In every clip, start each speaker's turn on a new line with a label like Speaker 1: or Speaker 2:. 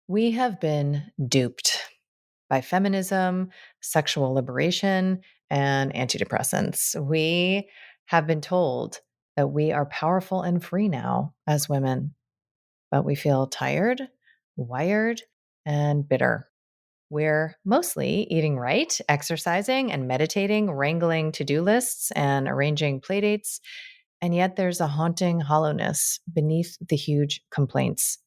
Speaker 1: We have been duped by feminism, sexual liberation, and antidepressants. We have been told that we are powerful and free now as women, but we feel tired, wired, and bitter. We're mostly eating right, exercising and meditating, wrangling to do lists, and arranging playdates. And yet there's a haunting hollowness beneath the huge complaints.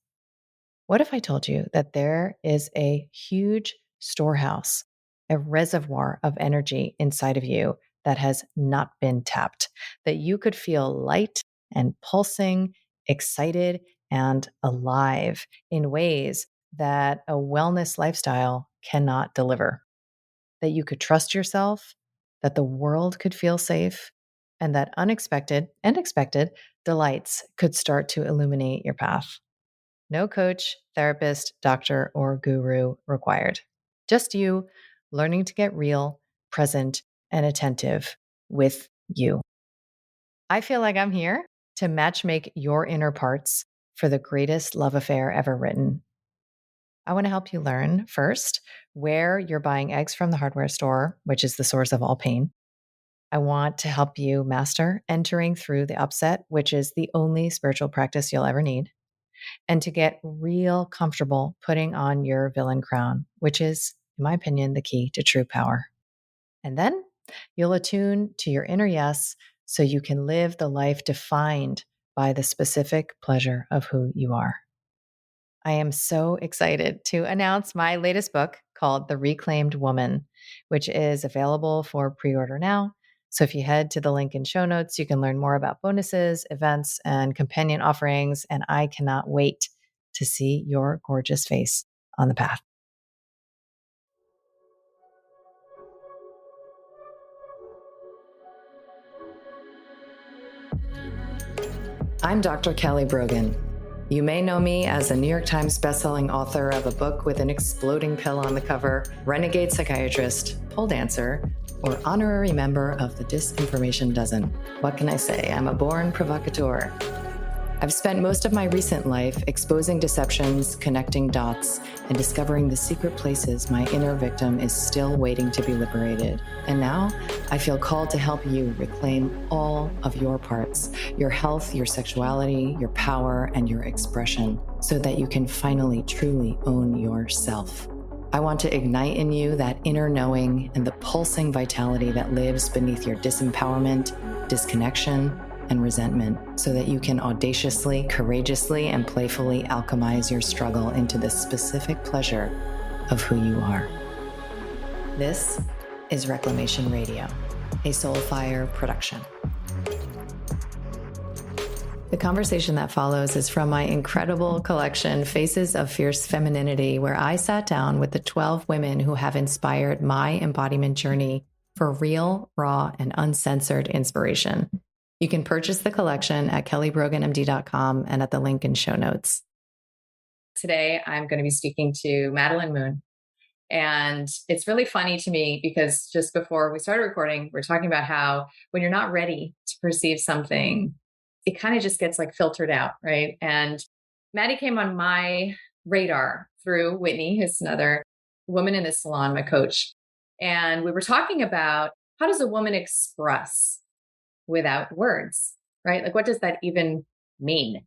Speaker 1: What if I told you that there is a huge storehouse, a reservoir of energy inside of you that has not been tapped, that you could feel light and pulsing, excited and alive in ways that a wellness lifestyle cannot deliver, that you could trust yourself, that the world could feel safe, and that unexpected and expected delights could start to illuminate your path. No coach, therapist, doctor, or guru required. Just you learning to get real, present, and attentive with you. I feel like I'm here to matchmake your inner parts for the greatest love affair ever written. I want to help you learn first where you're buying eggs from the hardware store, which is the source of all pain. I want to help you master entering through the upset, which is the only spiritual practice you'll ever need, and to get real comfortable putting on your villain crown, which is, in my opinion, the key to true power. And then you'll attune to your inner yes so you can live the life defined by the specific pleasure of who you are. I am so excited to announce my latest book called The Reclaimed Woman, which is available for pre-order now. So if you head to the link in show notes, you can learn more about bonuses, events, and companion offerings. And I cannot wait to see your gorgeous face on the path. I'm Dr. Kelly Brogan. You may know me as a New York Times bestselling author of a book with an exploding pill on the cover, renegade psychiatrist, pole dancer, or honorary member of the Disinformation Dozen. What can I say? I'm a born provocateur. I've spent most of my recent life exposing deceptions, connecting dots, and discovering the secret places my inner victim is still waiting to be liberated. And now I feel called to help you reclaim all of your parts, your health, your sexuality, your power, and your expression, so that you can finally truly own yourself. I want to ignite in you that inner knowing and the pulsing vitality that lives beneath your disempowerment, disconnection, and resentment, so that you can audaciously, courageously, and playfully alchemize your struggle into the specific pleasure of who you are. This is Reclamation Radio, a Soulfire production. The conversation that follows is from my incredible collection, Faces of Fierce Femininity, where I sat down with the 12 women who have inspired my embodiment journey for real, raw, and uncensored inspiration. You can purchase the collection at kellybroganmd.com and at the link in show notes. Today, I'm going to be speaking to Madelyn Moon. And it's really funny to me because just before we started recording, we're talking about how when you're not ready to perceive something, it kind of just gets like filtered out, right? And Maddie came on my radar through Whitney, who's another woman in the salon, my coach. And we were talking about how does a woman express without words, right? Like, what does that even mean? Does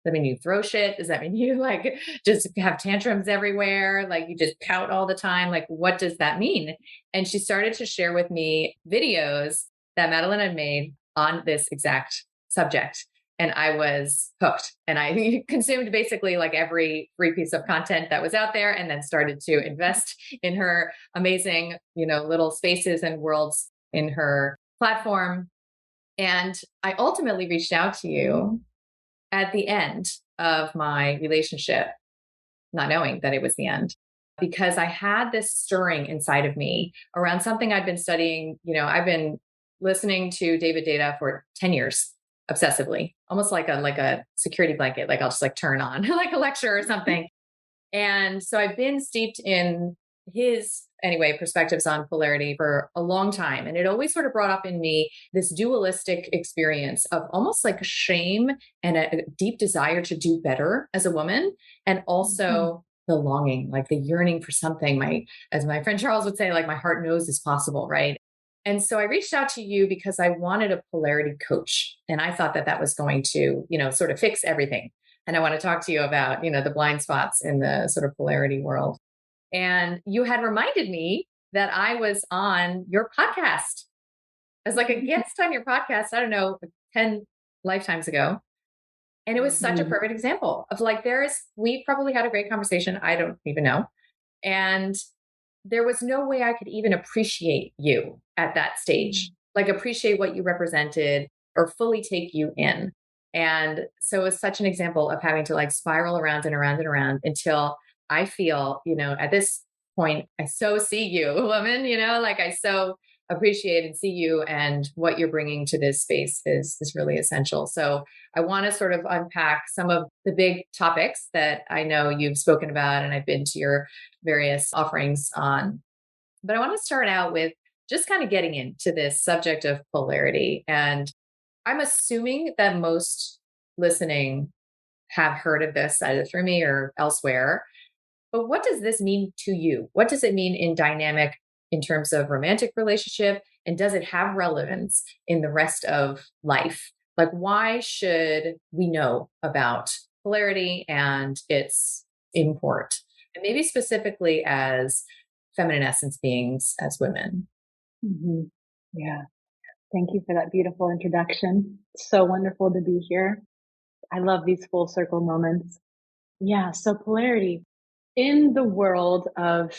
Speaker 1: that mean you throw shit? Does that mean you like just have tantrums everywhere? Like you just pout all the time? Like, what does that mean? And she started to share with me videos that Madelyn had made on this exact subject. And I was hooked, and I consumed basically like every free piece of content that was out there, and then started to invest in her amazing, little spaces and worlds in her platform. And I ultimately reached out to you at the end of my relationship, not knowing that it was the end, because I had this stirring inside of me around something I'd been studying. I've been listening to David Data for 10 years, obsessively, almost like a security blanket. Like I'll just like turn on like a lecture or something. And so I've been steeped in his perspectives on polarity for a long time. And it always sort of brought up in me this dualistic experience of almost like shame and a deep desire to do better as a woman. And also the longing, like the yearning for something. As my friend Charles would say, like my heart knows is possible, right? And so I reached out to you because I wanted a polarity coach. And I thought that that was going to, sort of fix everything. And I want to talk to you about, the blind spots in the sort of polarity world. And you had reminded me that I was on your podcast as like a guest on your podcast, I don't know, 10 lifetimes ago. And it was such a perfect example of like, we probably had a great conversation. I don't even know. And there was no way I could even appreciate you at that stage, like appreciate what you represented or fully take you in. And so it's such an example of having to like spiral around and around and around until I feel, at this point, I so see you, woman, like I so appreciate and see you, and what you're bringing to this space is really essential. So I want to sort of unpack some of the big topics that I know you've spoken about and I've been to your various offerings on. But I want to start out with just kind of getting into this subject of polarity. And I'm assuming that most listening have heard of this either through me or elsewhere. But what does this mean to you? What does it mean in dynamic in terms of romantic relationship? And does it have relevance in the rest of life? Like, why should we know about polarity and its import? And maybe specifically as feminine essence beings, as women.
Speaker 2: Mm-hmm. Yeah. Thank you for that beautiful introduction. So wonderful to be here. I love these full circle moments. Yeah. So polarity in the world of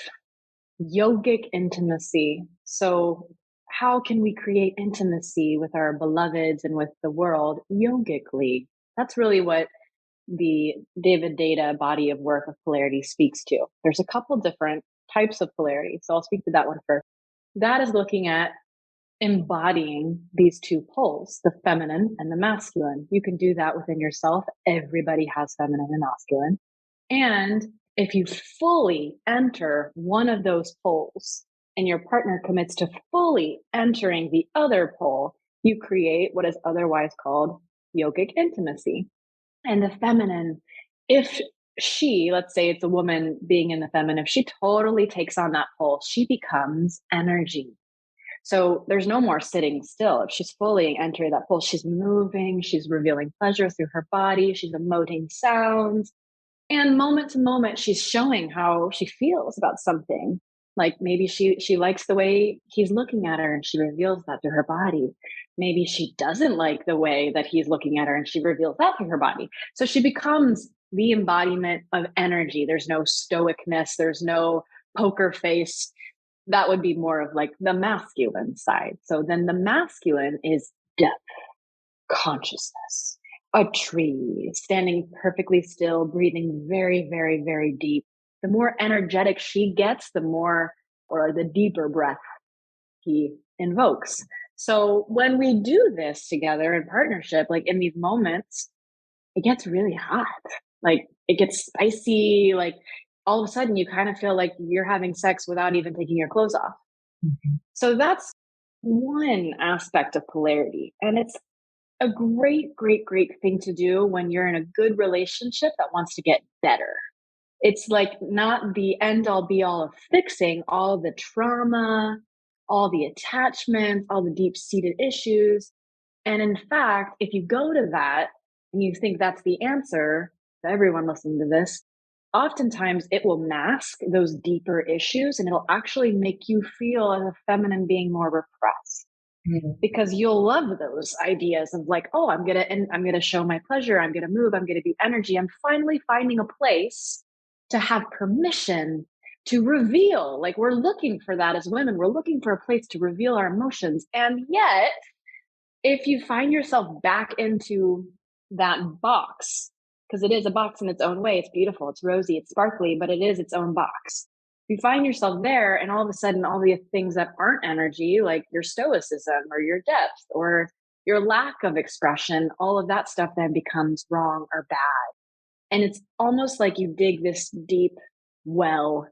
Speaker 2: yogic intimacy. So how can we create intimacy with our beloveds and with the world yogically? That's really what the David Data body of work of polarity speaks to. There's a couple different types of polarity. So I'll speak to that one first. That is looking at embodying these two poles, the feminine and the masculine. You can do that within yourself. Everybody has feminine and masculine. And if you fully enter one of those poles and your partner commits to fully entering the other pole, you create what is otherwise called yogic intimacy. And the feminine, if she, let's say it's a woman being in the feminine, if she totally takes on that pole, she becomes energy. So there's no more sitting still. If she's fully entering that pole, she's moving, she's revealing pleasure through her body, she's emoting sounds. And moment to moment, she's showing how she feels about something. Like maybe she likes the way he's looking at her and she reveals that through her body. Maybe she doesn't like the way that he's looking at her and she reveals that through her body. So she becomes the embodiment of energy. There's no stoicness, there's no poker face. That would be more of like the masculine side. So then the masculine is depth, consciousness, a tree standing perfectly still, breathing very, very, very deep. The more energetic she gets, the more or the deeper breath he invokes. So when we do this together in partnership, like in these moments, it gets really hot. Like it gets spicy. Like all of a sudden, you kind of feel like you're having sex without even taking your clothes off. Mm-hmm. So that's one aspect of polarity. And it's a great, great, great thing to do when you're in a good relationship that wants to get better. It's like not the end all be all of fixing all the trauma, all the attachments, all the deep seated issues. And in fact, if you go to that and you think that's the answer to everyone listening to this, oftentimes it will mask those deeper issues and it'll actually make you feel as a feminine being more repressed. Because you'll love those ideas of like, oh, I'm gonna show my pleasure, I'm gonna move, I'm gonna be energy. I'm finally finding a place to have permission to reveal. Like we're looking for that as women. We're looking for a place to reveal our emotions. And yet, if you find yourself back into that box, because it is a box in its own way, it's beautiful, it's rosy, it's sparkly, but it is its own box. You find yourself there, and all of a sudden, all the things that aren't energy, like your stoicism or your depth or your lack of expression, all of that stuff then becomes wrong or bad. And it's almost like you dig this deep well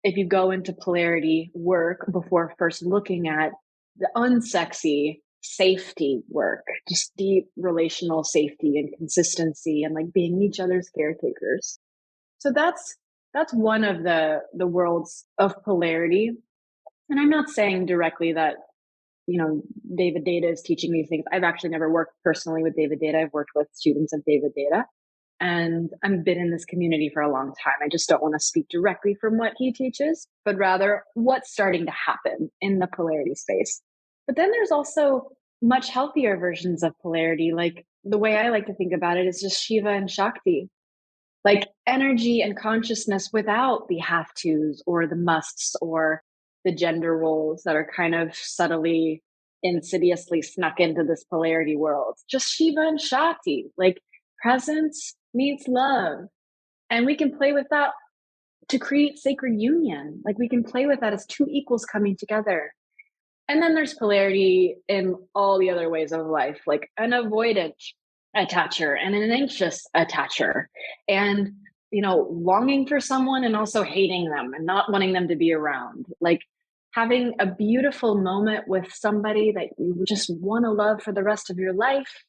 Speaker 2: if you go into polarity work before first looking at the unsexy safety work, just deep relational safety and consistency and like being each other's caretakers. So that's that's one of the worlds of polarity. And I'm not saying directly that, David Data is teaching these things. I've actually never worked personally with David Data. I've worked with students of David Data. And I've been in this community for a long time. I just don't want to speak directly from what he teaches, but rather what's starting to happen in the polarity space. But then there's also much healthier versions of polarity. Like the way I like to think about it is just Shiva and Shakti, like energy and consciousness without the have tos or the musts or the gender roles that are kind of subtly, insidiously snuck into this polarity world. Just Shiva and Shakti, like presence meets love. And we can play with that to create sacred union. Like we can play with that as two equals coming together. And then there's polarity in all the other ways of life, like an avoidant attacher and an anxious attacher. And, longing for someone and also hating them and not wanting them to be around. Like having a beautiful moment with somebody that you just want to love for the rest of your life,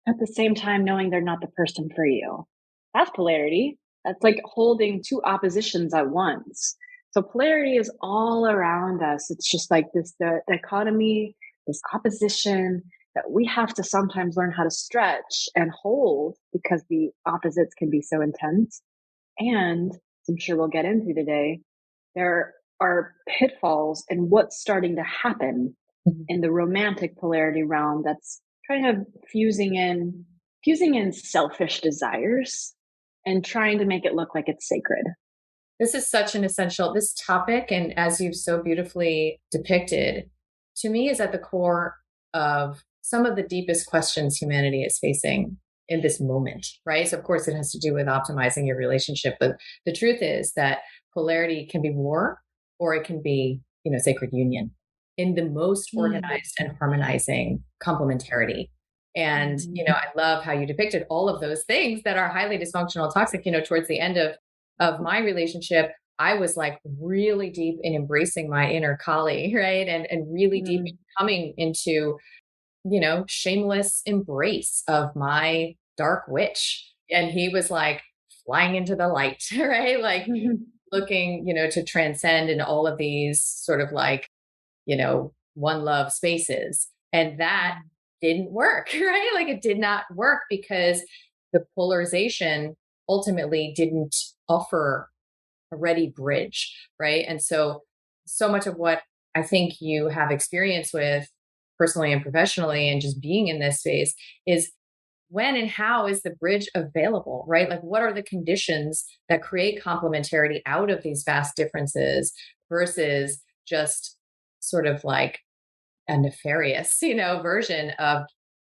Speaker 2: at the same time knowing they're not the person for you. That's polarity. That's like holding two oppositions at once. So polarity is all around us. It's just like this the dichotomy, this opposition that we have to sometimes learn how to stretch and hold because the opposites can be so intense. And as I'm sure we'll get into today, there are pitfalls in what's starting to happen in the romantic polarity realm that's kind of fusing in selfish desires and trying to make it look like it's sacred.
Speaker 1: This is such an essential this topic, and as you've so beautifully depicted, to me is at the core of some of the deepest questions humanity is facing in this moment, right? So of course it has to do with optimizing your relationship, but the truth is that polarity can be war or it can be, sacred union in the most organized and harmonizing complementarity. And, I love how you depicted all of those things that are highly dysfunctional, toxic, towards the end of my relationship, I was like really deep in embracing my inner Kali, right? And really deep in coming into, shameless embrace of my dark witch. And he was like flying into the light, right? Like looking, to transcend in all of these sort of like, one love spaces. And that didn't work, right? Like it did not work because the polarization ultimately didn't offer a ready bridge, right? And so much of what I think you have experience with personally and professionally and just being in this space is when and how is the bridge available, right? Like what are the conditions that create complementarity out of these vast differences versus just sort of like a nefarious, version of,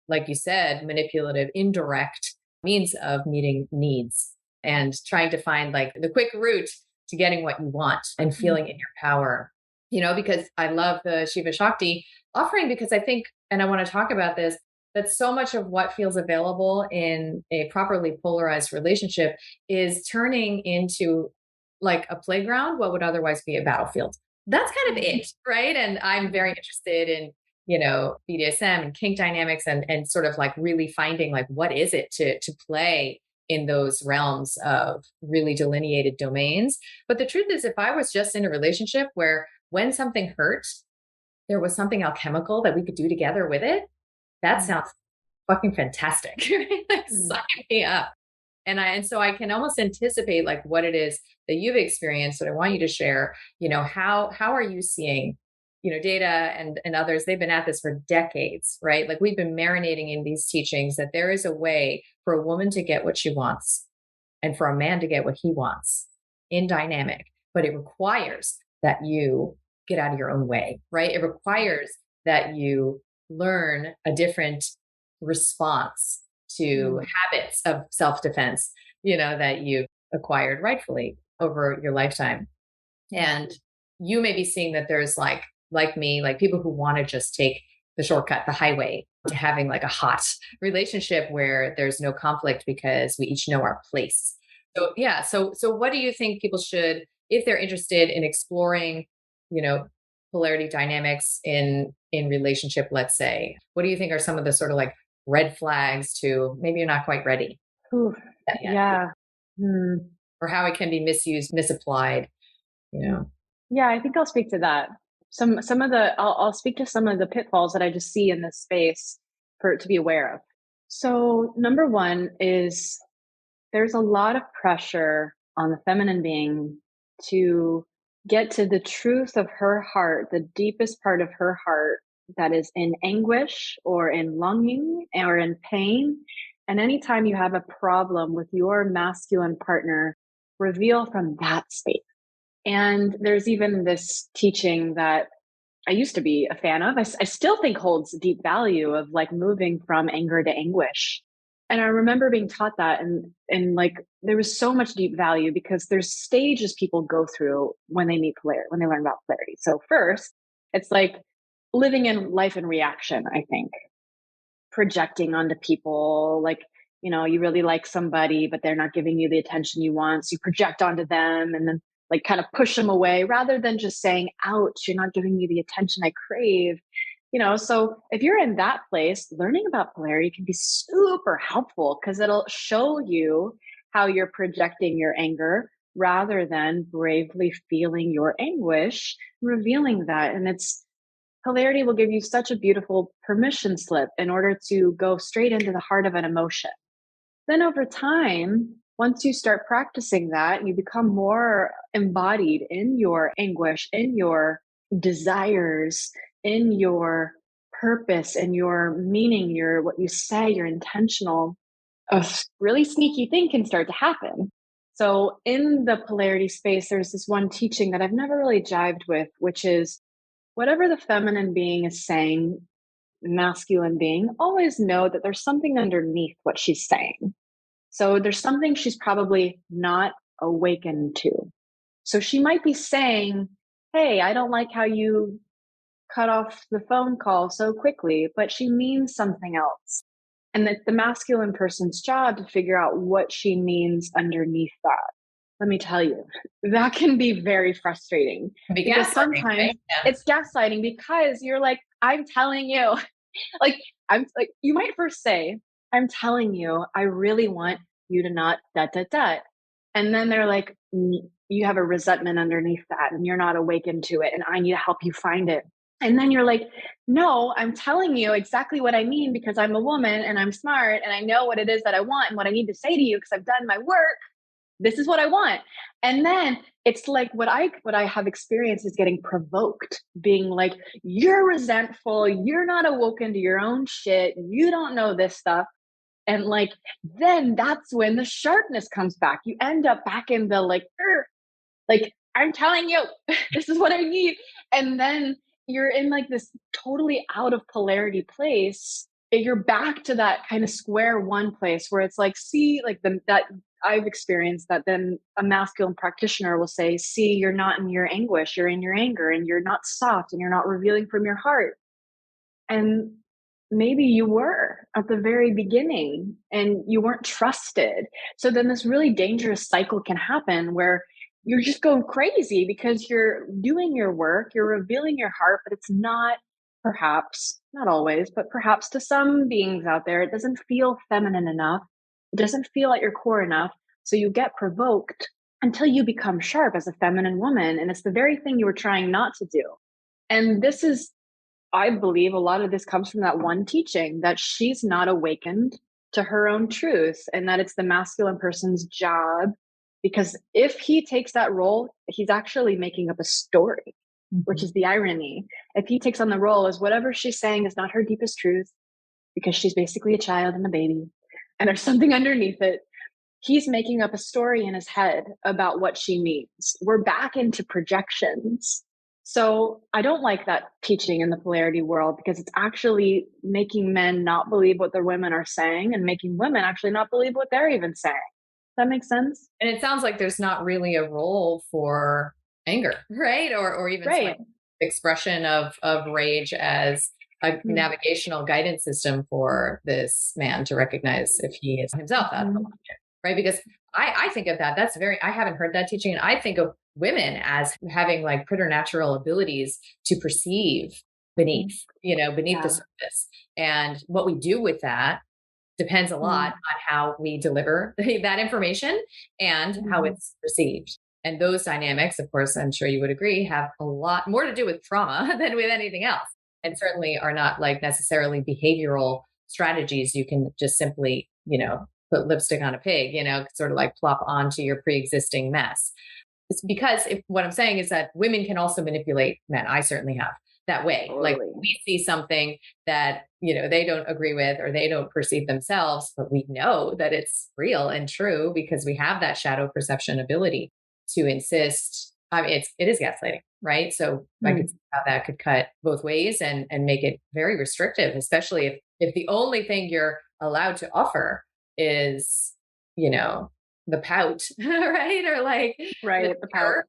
Speaker 1: like you said, manipulative, indirect means of meeting needs and trying to find like the quick route to getting what you want and feeling in your power, because I love the Shiva Shakti offering because I think, and I want to talk about this, that so much of what feels available in a properly polarized relationship is turning into like a playground, what would otherwise be a battlefield. That's kind of it, right? And I'm very interested in, BDSM and kink dynamics and sort of like really finding like what is it to play in those realms of really delineated domains. But the truth is, if I was just in a relationship where when something hurt, there was something alchemical that we could do together with it, that sounds fucking fantastic. Right? Like sign me up. And so I can almost anticipate like what it is that you've experienced. What I want you to share, how are you seeing, Data and others, they've been at this for decades, right? Like we've been marinating in these teachings that there is a way for a woman to get what she wants and for a man to get what he wants in dynamic, but it requires that you get out of your own way, right? It requires that you learn a different response to habits of self-defense, that you've acquired rightfully over your lifetime. And you may be seeing that there's like me, like people who want to just take the shortcut, the highway to having like a hot relationship where there's no conflict because we each know our place. So yeah, so what do you think people should, if they're interested in exploring, you know, polarity dynamics in relationship, let's say, what do you think are some of the sort of like red flags to maybe you're not quite ready
Speaker 2: Ooh,
Speaker 1: yet?
Speaker 2: yeah. Hmm.
Speaker 1: or how it can be misused, misapplied, you know.
Speaker 2: Yeah, I think I'll speak to that. Some of the I'll speak to some of the pitfalls that I just see in this space for to be aware of. So number one is there's a lot of pressure on the feminine being to get to the truth of her heart, the deepest part of her heart that is in anguish or in longing or in pain. And anytime you have a problem with your masculine partner, reveal from that space. And there's even this teaching that I used to be a fan of. I still think holds deep value of like moving from anger to anguish. And I remember being taught that, and like there was so much deep value because there's stages people go through when they meet polarity, when they learn about polarity. So first, it's like living in life in reaction, I think, projecting onto people, like, you know, you really like somebody but they're not giving you the attention you want, so you project onto them and then like kind of push them away rather than just saying, ouch, you're not giving me the attention I crave. You know, so if you're in that place, learning about polarity can be super helpful because it'll show you how you're projecting your anger rather than bravely feeling your anguish, revealing that. And it's polarity will give you such a beautiful permission slip in order to go straight into the heart of an emotion. Then over time, once you start practicing that, you become more embodied in your anguish, in your desires, in your purpose, in your meaning, your what you say, your intentional. A really sneaky thing can start to happen. So in the polarity space, there's this one teaching that I've never really jived with, which is whatever the feminine being is saying, masculine being, always know that there's something underneath what she's saying. So there's something she's probably not awakened to. So she might be saying, hey, I don't like how you cut off the phone call so quickly, but she means something else. And it's the masculine person's job to figure out what she means underneath that. Let me tell you, that can be very frustrating
Speaker 1: Be
Speaker 2: because
Speaker 1: gaslighting,
Speaker 2: sometimes
Speaker 1: right? Yeah.
Speaker 2: it's gaslighting because you're like, I'm telling you, like, I'm like, you might first say, I'm telling you, I really want you to not da. And then they're like, you have a resentment underneath that and you're not awakened to it. And I need to help you find it. And then you're like, no, I'm telling you exactly what I mean because I'm a woman and I'm smart and I know what it is that I want and what I need to say to you because I've done my work. This is what I want. And then it's like what I have experienced is getting provoked, being like, you're resentful, you're not awoken to your own shit, you don't know this stuff. And like then that's when the sharpness comes back. You end up back in the like I'm telling you, this is what I need. And then you're in like this totally out of polarity place. And you're back to that kind of square one place where it's like, see, like that I've experienced that then a masculine practitioner will say, see, you're not in your anguish, you're in your anger, and you're not soft and you're not revealing from your heart. And maybe you were at the very beginning and you weren't trusted. So then this really dangerous cycle can happen where you're just going crazy because you're doing your work, you're revealing your heart, but it's not, perhaps, not always, but perhaps to some beings out there, it doesn't feel feminine enough. It doesn't feel at your core enough. So you get provoked until you become sharp as a feminine woman. And it's the very thing you were trying not to do. And this is, I believe a lot of this comes from that one teaching that she's not awakened to her own truth and that it's the masculine person's job. Because if he takes that role, he's actually making up a story, which is the irony. If he takes on the role as whatever she's saying is not her deepest truth, because she's basically a child and a baby, and there's something underneath it, he's making up a story in his head about what she means. We're back into projections. So I don't like that teaching in the polarity world because it's actually making men not believe what their women are saying and making women actually not believe what they're even saying. Does that make sense?
Speaker 1: And it sounds like there's not really a role for anger, right? Or even like
Speaker 2: Right.
Speaker 1: expression of rage as a
Speaker 2: Mm-hmm.
Speaker 1: navigational guidance system for this man to recognize if he is himself out of alignment, right? Because I think of that. That's very, I haven't heard that teaching. And I think of women as having like preternatural abilities to perceive beneath, beneath the
Speaker 2: Yeah.
Speaker 1: surface. And what we do with that depends a lot
Speaker 2: Mm.
Speaker 1: on how we deliver that information and how
Speaker 2: Mhm.
Speaker 1: it's received. And those dynamics, of course, I'm sure you would agree, have a lot more to do with trauma than with anything else. And certainly are not like necessarily behavioral strategies you can just simply, put lipstick on a pig, sort of like plop onto your pre existing mess. It's because what I'm saying is that women can also manipulate men. I certainly have that way. Like
Speaker 2: Totally.
Speaker 1: we see something that, they don't agree with or they don't perceive themselves, but we know that it's real and true because we have that shadow perception ability to insist. I mean, it is gaslighting, right? So I could
Speaker 2: Mm.
Speaker 1: see how that could cut both ways and make it very restrictive, especially if the only thing you're allowed to offer is, you know, the pout, right? Or like the
Speaker 2: Right, the pout.
Speaker 1: terror.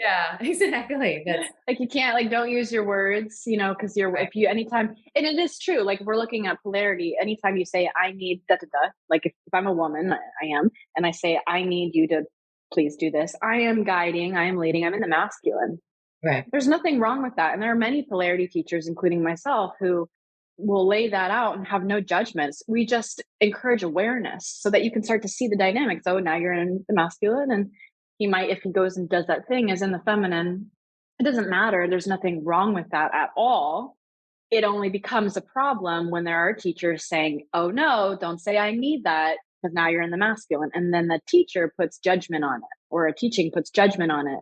Speaker 1: Yeah, exactly. That's
Speaker 2: Like, you can't, like, don't use your words, because you're
Speaker 1: right.
Speaker 2: if you anytime, and it is true, like, if we're looking at polarity, anytime you say, "I need da da da," like, if I'm a woman, I am, and I say, "I need you to please do this," I am guiding, I am leading, I'm in the masculine.
Speaker 1: Right.
Speaker 2: There's nothing wrong with that, and there are many polarity teachers, including myself, who will lay that out and have no judgments. We just encourage awareness so that you can start to see the dynamics. Oh, now you're in the masculine, and he might, if he goes and does that thing, is in the feminine. It doesn't matter. There's nothing wrong with that at all. It only becomes a problem when there are teachers saying, "Oh no, don't say I need that because now you're in the masculine." And then the teacher puts judgment on it, or a teaching puts judgment on it.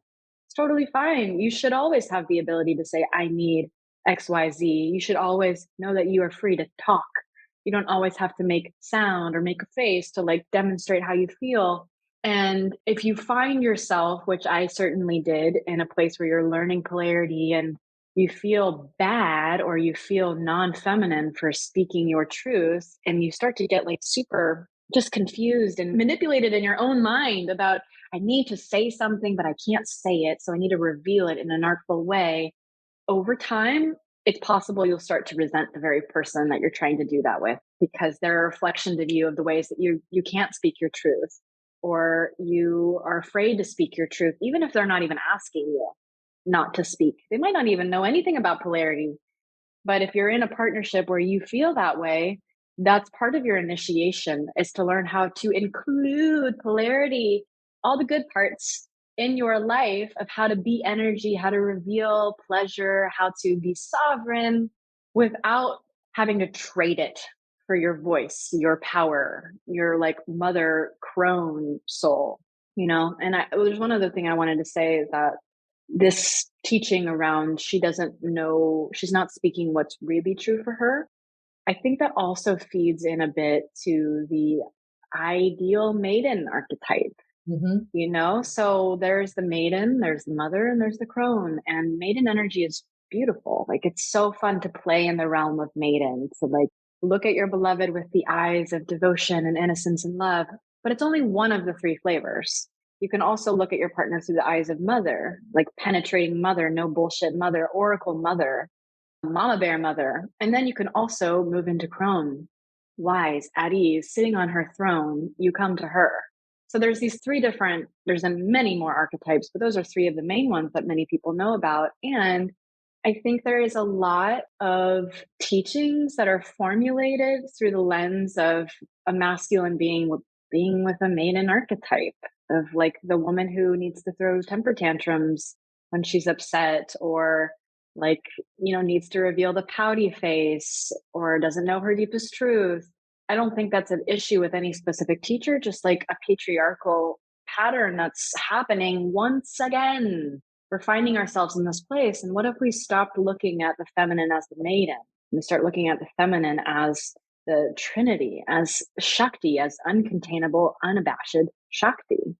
Speaker 2: It's totally fine. You should always have the ability to say, "I need XYZ." You should always know that you are free to talk. You don't always have to make sound or make a face to like demonstrate how you feel. And if you find yourself, which I certainly did, in a place where you're learning polarity and you feel bad or you feel non-feminine for speaking your truth, and you start to get like super just confused and manipulated in your own mind about, I need to say something but I can't say it, so I need to reveal it in an artful way. Over time, it's possible you'll start to resent the very person that you're trying to do that with, because they're a reflection of you, of the ways that you can't speak your truth, or you are afraid to speak your truth even if they're not even asking you not to speak. They might not even know anything about polarity. But if you're in a partnership where you feel that way, that's part of your initiation, is to learn how to include polarity, all the good parts in your life, of how to be energy, how to reveal pleasure, how to be sovereign without having to trade it for your voice, your power, your like mother crone soul, And there's one other thing I wanted to say, is that this teaching around, she doesn't know, she's not speaking what's really true for her. I think that also feeds in a bit to the ideal maiden archetype,
Speaker 1: Hmm.
Speaker 2: So there's the maiden, there's the mother, and there's the crone. And maiden energy is beautiful. Like, it's so fun to play in the realm of maiden, to like look at your beloved with the eyes of devotion and innocence and love. But it's only one of the three flavors. You can also look at your partner through the eyes of mother, like penetrating mother, no bullshit mother, oracle mother, mama bear mother. And then you can also move into crone, wise, at ease, sitting on her throne. You come to her. So there's these three different, there's many more archetypes, but those are three of the main ones that many people know about. And I think there is a lot of teachings that are formulated through the lens of a masculine being with a maiden archetype, of like the woman who needs to throw temper tantrums when she's upset, or like, needs to reveal the pouty face, or doesn't know her deepest truth. I don't think that's an issue with any specific teacher, just like a patriarchal pattern that's happening once again. We're finding ourselves in this place. And what if we stopped looking at the feminine as the maiden, and we start looking at the feminine as the Trinity, as Shakti, as uncontainable, unabashed Shakti?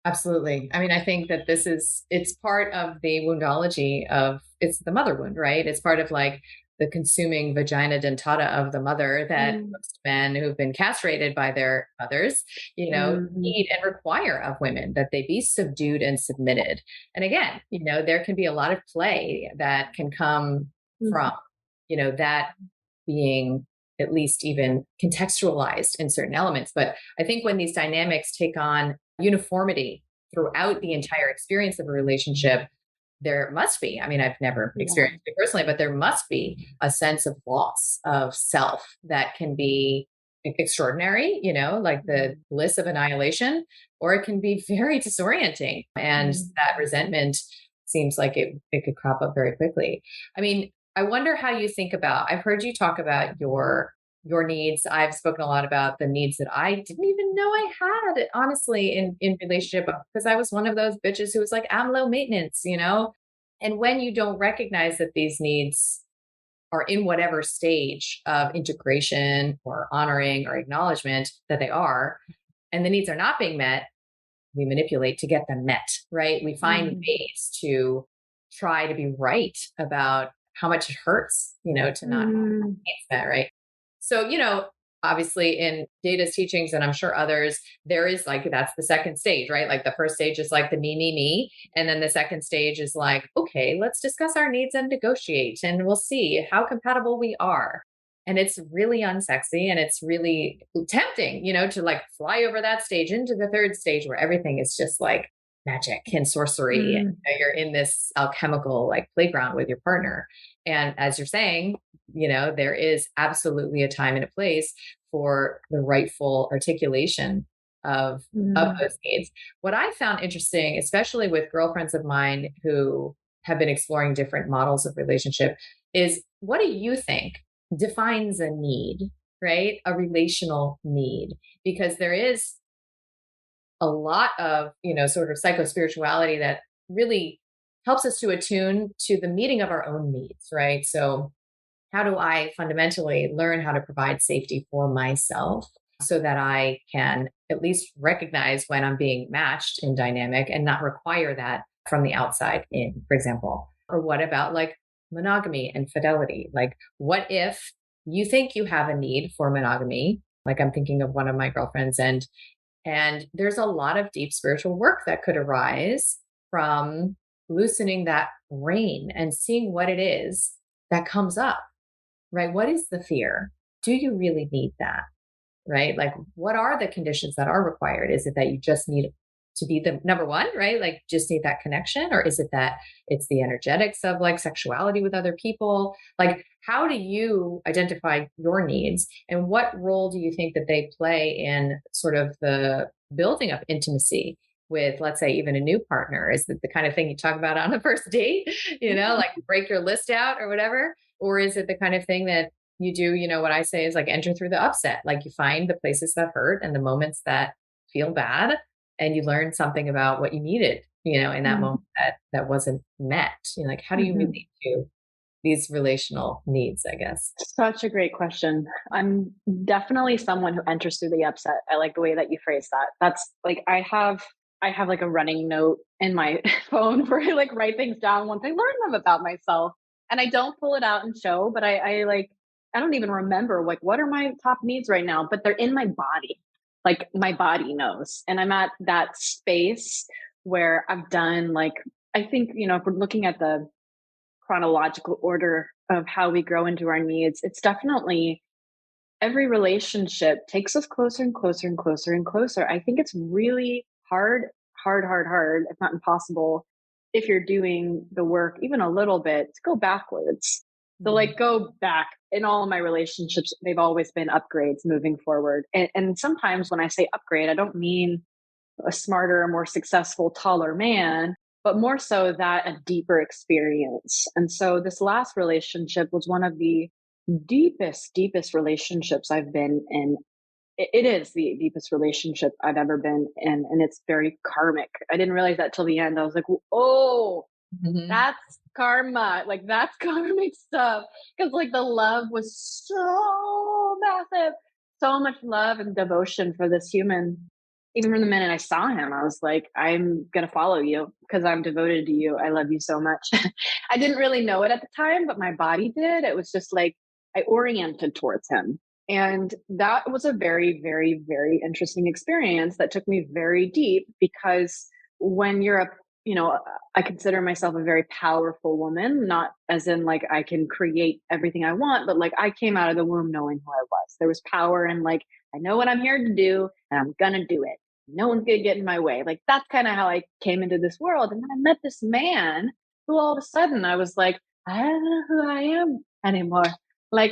Speaker 1: Absolutely. I mean, I think that it's part of the woundology of, it's the mother wound, right? It's part of like the consuming vagina dentata of the mother that
Speaker 2: Mm.
Speaker 1: most men who've been castrated by their mothers,
Speaker 2: Mhm.
Speaker 1: need and require of women, that they be subdued and submitted. And again, there can be a lot of play that can come from,
Speaker 2: Mhm.
Speaker 1: that being at least even contextualized in certain elements. But I think when these dynamics take on uniformity throughout the entire experience of a relationship, there must be, I mean, I've never
Speaker 2: Yeah.
Speaker 1: experienced it personally, but there must be a sense of loss of self that can be extraordinary, like the
Speaker 2: Mhm.
Speaker 1: bliss of annihilation, or it can be very disorienting. And
Speaker 2: Mhm.
Speaker 1: that resentment seems like it could crop up very quickly. I mean, I wonder how you think about, I've heard you talk about your needs. I've spoken a lot about the needs that I didn't even know I had, honestly, in relationship, because I was one of those bitches who was like, I'm low maintenance. And when you don't recognize that these needs are in whatever stage of integration or honoring or acknowledgement that they are, and the needs are not being met, we manipulate to get them met, right? We find
Speaker 2: Mhm.
Speaker 1: ways to try to be right about how much it hurts, to not
Speaker 2: Mhm.
Speaker 1: that, right? So, obviously in Data's teachings, and I'm sure others, there is like, that's the second stage, right? Like the first stage is like the me. And then the second stage is like, okay, let's discuss our needs and negotiate, and we'll see how compatible we are. And it's really unsexy and it's really tempting, to like fly over that stage into the third stage where everything is just like magic and sorcery. And
Speaker 2: Mhm.
Speaker 1: you're in this alchemical like playground with your partner. And as you're saying, there is absolutely a time and a place for the rightful articulation of
Speaker 2: Mhm.
Speaker 1: those needs. What I found interesting, especially with girlfriends of mine who have been exploring different models of relationship, is what do you think defines a need, right? A relational need, because there is a lot of, sort of psycho spirituality that really helps us to attune to the meeting of our own needs, right? So how do I fundamentally learn how to provide safety for myself so that I can at least recognize when I'm being matched in dynamic and not require that from the outside in, for example? Or what about like monogamy and fidelity? Like, what if you think you have a need for monogamy? Like, I'm thinking of one of my girlfriends, and there's a lot of deep spiritual work that could arise from loosening that rein and seeing what it is that comes up, right? What is the fear? Do you really need that? Right? Like, what are the conditions that are required? Is it that you just need to be the number one, right? Like, just need that connection? Or is it that it's the energetics of like sexuality with other people? Like, how do you identify your needs? And what role do you think that they play in sort of the building of intimacy with, let's say, even a new partner? Is it the kind of thing you talk about on the first date, like break your list out or whatever? Or is it the kind of thing that you do, what I say is like enter through the upset. Like you find the places that hurt and the moments that feel bad, and you learn something about what you needed, in that
Speaker 2: Mhm.
Speaker 1: moment that wasn't met. Like how do you
Speaker 2: Mhm.
Speaker 1: relate to these relational needs, I guess?
Speaker 2: Such a great question. I'm definitely someone who enters through the upset. I like the way that you phrase that. That's like I have like a running note in my phone where I like write things down once I learn them about myself. And I don't pull it out and show, but I like I don't even remember like what are my top needs right now, but they're in my body. Like my body knows. And I'm at that space where I've done like I think, if we're looking at the chronological order of how we grow into our needs, it's definitely every relationship takes us closer and closer and closer and closer. I think it's really hard, hard, hard, hard, if not impossible, if you're doing the work even a little bit to go backwards. So,
Speaker 1: Mhm.
Speaker 2: like, go back in all of my relationships, they've always been upgrades moving forward. And sometimes when I say upgrade, I don't mean a smarter, more successful, taller man, but more so that a deeper experience. And so this last relationship was one of the deepest, deepest relationships I've been in. It is the deepest relationship I've ever been in, and it's very karmic. I didn't realize that till the end. I was like, oh,
Speaker 1: Mhm.
Speaker 2: that's karma. Like that's karmic stuff. Because like the love was so massive, so much love and devotion for this human. Even from the minute I saw him, I was like, I'm gonna follow you because I'm devoted to you. I love you so much. I didn't really know it at the time, but my body did. It was just like I oriented towards him. And that was a very, very, very interesting experience that took me very deep because when you're a I consider myself a very powerful woman, not as in like I can create everything I want, but like I came out of the womb knowing who I was. There was power and like, I know what I'm here to do and I'm going to do it. No one's going to get in my way. Like that's kind of how I came into this world. And then I met this man who all of a sudden I was like, I don't know who I am anymore. Like,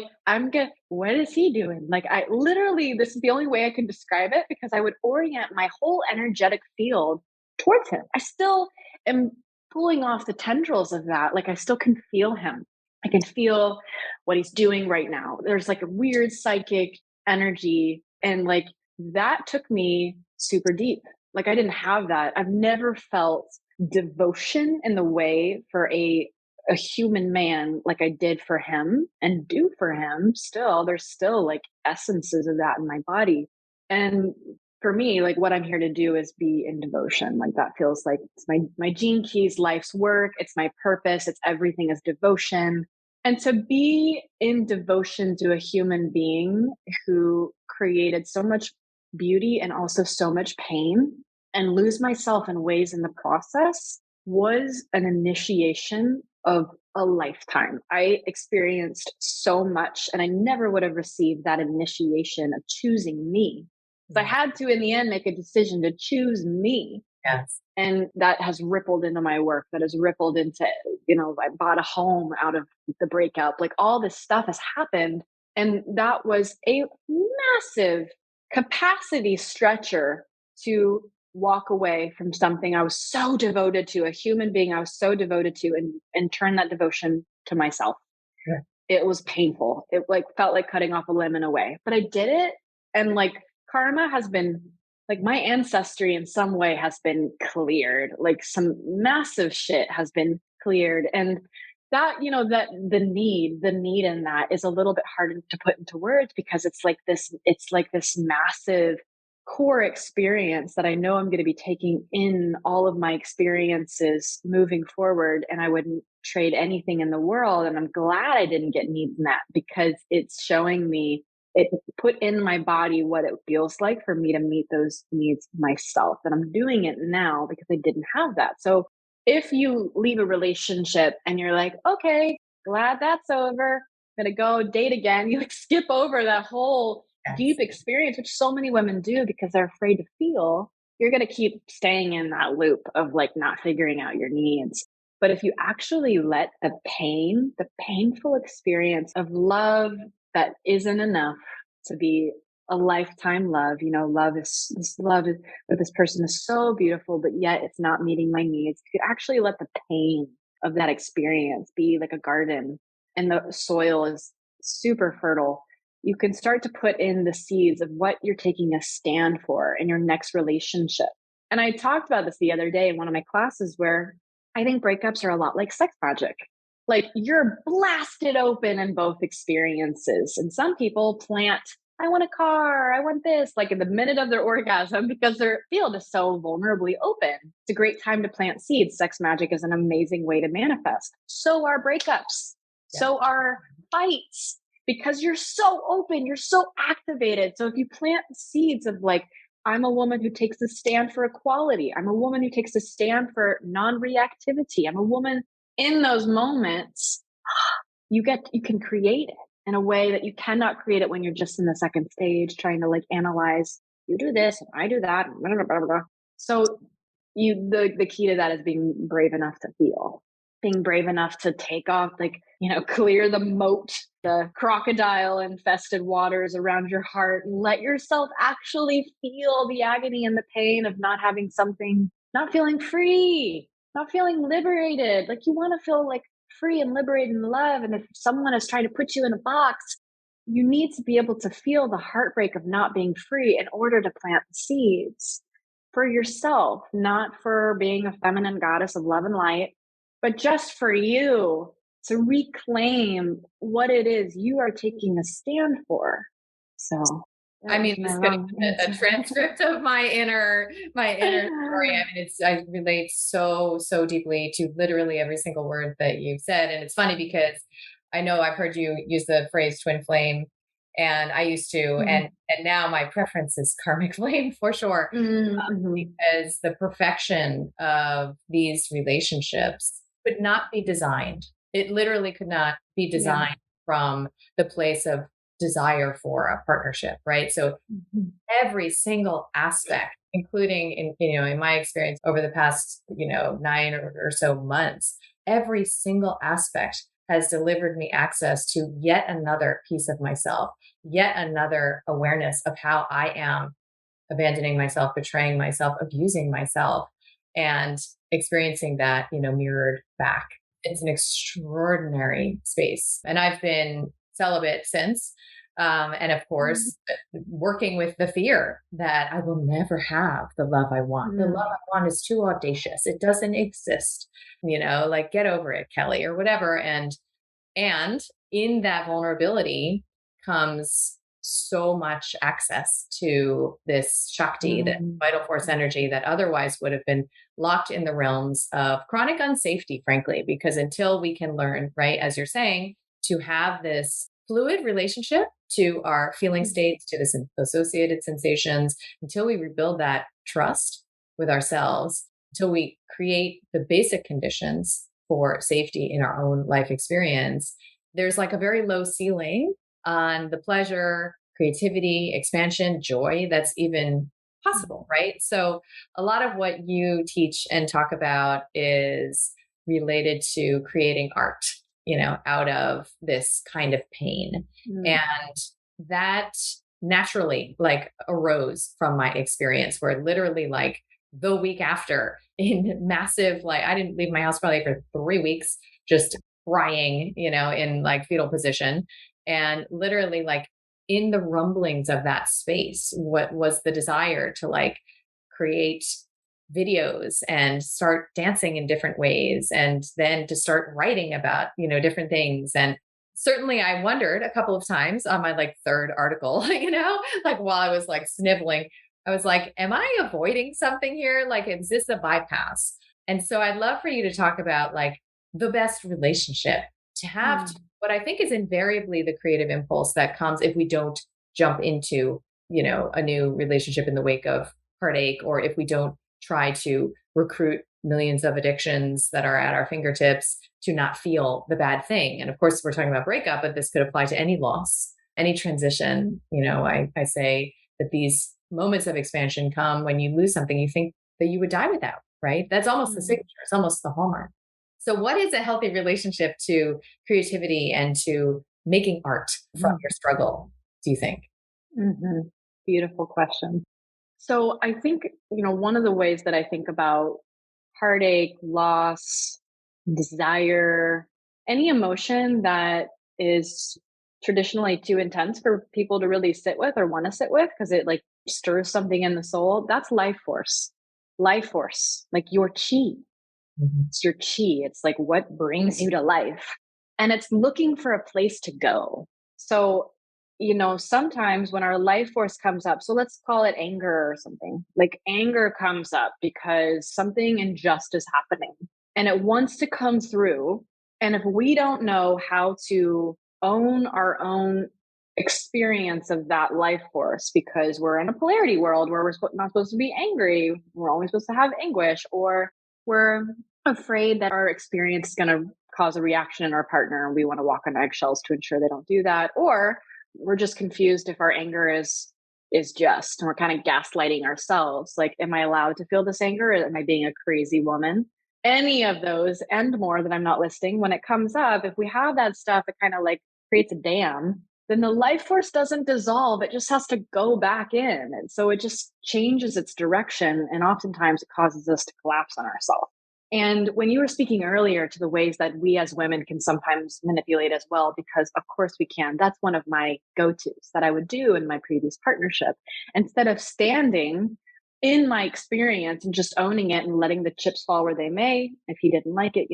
Speaker 2: what is he doing? Like, I literally, this is the only way I can describe it because I would orient my whole energetic field towards him. I still am pulling off the tendrils of that. Like, I still can feel him. I can feel what he's doing right now. There's like a weird psychic energy. And like, that took me super deep. Like, I didn't have that. I've never felt devotion in the way for a human man like I did for him and do for him still. There's still like essences of that in my body. And for me, like what I'm here to do is be in devotion. Like that feels like it's my gene keys, life's work, it's my purpose, it's everything is devotion. And to be in devotion to a human being who created so much beauty and also so much pain and lose myself in ways in the process was an initiation of a lifetime. I experienced so much, and I never would have received that initiation of choosing me. So I
Speaker 1: Yes.
Speaker 2: had to, in the end, make a decision to choose me.
Speaker 1: Yes.
Speaker 2: And that has rippled into my work, that has rippled into, I bought a home out of the breakup. Like all this stuff has happened. And that was a massive capacity stretcher to walk away from something I was so devoted to, a human being I was so devoted to, and turn that devotion to myself.
Speaker 1: Yeah.
Speaker 2: It was painful. It like felt like cutting off a limb in a way, but I did it. And like karma has been, like my ancestry in some way has been cleared. Like some massive shit has been cleared. And that, that the need in that is a little bit harder to put into words because it's like this massive core experience that I know I'm going to be taking in all of my experiences moving forward. And I wouldn't trade anything in the world. And I'm glad I didn't get needs met because it's showing me, it put in my body what it feels like for me to meet those needs myself. And I'm doing it now because I didn't have that. So if you leave a relationship and you're like, okay, glad that's over, I'm gonna go date again, you like skip over that whole deep
Speaker 1: Yes.
Speaker 2: experience, which so many women do because they're afraid to feel. You're going to keep staying in that loop of like not figuring out your needs. But if you actually let the painful experience of love that isn't enough to be a lifetime love, love is that this person is so beautiful, but yet it's not meeting my needs. If you actually let the pain of that experience be like a garden and the soil is super fertile, you can start to put in the seeds of what you're taking a stand for in your next relationship. And I talked about this the other day in one of my classes where I think breakups are a lot like sex magic. Like you're blasted open in both experiences. And some people plant, I want a car, I want this, like in the minute of their orgasm because their field is so vulnerably open. It's a great time to plant seeds. Sex magic is an amazing way to manifest. So are breakups.
Speaker 1: Yeah.
Speaker 2: So are fights because you're so open, you're so activated. So if you plant seeds of like, I'm a woman who takes a stand for equality, I'm a woman who takes a stand for non-reactivity, I'm a woman in those moments, you can create it in a way that you cannot create it when you're just in the second stage trying to like analyze, you do this and I do that, blah, blah, blah, blah. So the key to that is being brave enough to feel, being brave enough to take off, like, clear the moat, the crocodile infested waters around your heart, and let yourself actually feel the agony and the pain of not having something, not feeling free, not feeling liberated. Like you want to feel like free and liberated in love. And if someone is trying to put you in a box, you need to be able to feel the heartbreak of not being free in order to plant the seeds for yourself, not for being a feminine goddess of love and light, but just for you to reclaim what it is you are taking a stand for. So that
Speaker 1: I
Speaker 2: was
Speaker 1: mean,
Speaker 2: my
Speaker 1: this could
Speaker 2: long
Speaker 1: be a
Speaker 2: answer.
Speaker 1: transcript of my inner story. I mean, I relate so deeply to literally every single word that you've said. And it's funny because I know I've heard you use the phrase twin flame, and I used to,
Speaker 2: Mhm.
Speaker 1: and now my preference is karmic flame for sure,
Speaker 2: Mhm.
Speaker 1: because the perfection of these relationships could not be designed. It literally could not be
Speaker 2: Yeah.
Speaker 1: designed from the place of desire for a partnership, right? So
Speaker 2: Mhm.
Speaker 1: every single aspect, including in my experience over the past 9 or so months, every single aspect has delivered me access to yet another piece of myself, yet another awareness of how I am abandoning myself, betraying myself, abusing myself, and experiencing that, mirrored back. It's an extraordinary space. And I've been celibate since. And of
Speaker 2: Mm,
Speaker 1: course, working with the fear that I will never have the love I want. The love
Speaker 2: mm,
Speaker 1: I want is too audacious. It doesn't exist, like get over it, Kelly, or whatever. And in that vulnerability comes so much access to this Shakti, the
Speaker 2: mm,
Speaker 1: vital force energy that otherwise would have been locked in the realms of chronic unsafety, frankly, because until we can learn, right, as you're saying, to have this fluid relationship to our feeling
Speaker 2: mm,
Speaker 1: states, to the associated sensations, until we rebuild that trust with ourselves, until we create the basic conditions for safety in our own life experience, there's like a very low ceiling on the pleasure, creativity, expansion, joy that's even possible, right? So, a lot of what you teach and talk about is related to creating art, out of this kind of pain.
Speaker 2: mm,
Speaker 1: And that naturally like arose from my experience where literally like the week after in massive, like I didn't leave my house probably for 3 weeks, just crying, in like fetal position. And literally, like in the rumblings of that space, what was the desire to like create videos and start dancing in different ways, and then to start writing about, different things. And certainly I wondered a couple of times on my like third article, like while I was like sniveling, I was like, am I avoiding something here? Like, is this a bypass? And so I'd love for you to talk about like the best relationship to have to
Speaker 2: mm,
Speaker 1: what I think is invariably the creative impulse that comes if we don't jump into, a new relationship in the wake of heartache, or if we don't try to recruit millions of addictions that are at our fingertips to not feel the bad thing. And of course, we're talking about breakup, but this could apply to any loss, any transition. I say that these moments of expansion come when you lose something you think that you would die without, right? That's almost the
Speaker 2: mm,
Speaker 1: signature, it's almost the hallmark. So, what is a healthy relationship to creativity and to making art from your struggle, do you think?
Speaker 2: mhm. Beautiful question. So I think, one of the ways that I think about heartache, loss, desire, any emotion that is traditionally too intense for people to really sit with or want to sit with because it like stirs something in the soul, that's life force. Life force, like your chi.
Speaker 1: Mhm.
Speaker 2: It's your chi. It's like what brings you to life. And it's looking for a place to go. So, sometimes when our life force comes up, so let's call it anger or something, like anger comes up because something unjust is happening and it wants to come through. And if we don't know how to own our own experience of that life force, because we're in a polarity world where we're not supposed to be angry, we're only supposed to have anguish, or we're afraid that our experience is going to cause a reaction in our partner and we want to walk on eggshells to ensure they don't do that, or we're just confused if our anger is just, and we're kind of gaslighting ourselves, like, am I allowed to feel this anger, or am I being a crazy woman? Any of those and more that I'm not listing, when it comes up, if we have that stuff, it kind of like creates a dam, then the life force doesn't dissolve, it just has to go back in, and so it just changes its direction, and oftentimes it causes us to collapse on ourselves. And when you were speaking earlier to the ways that we as women can sometimes manipulate as well, because of course we can, that's one of my go tos that I would do in my previous partnership. Instead of standing in my experience and just owning it and letting the chips fall where they may, if he didn't like it,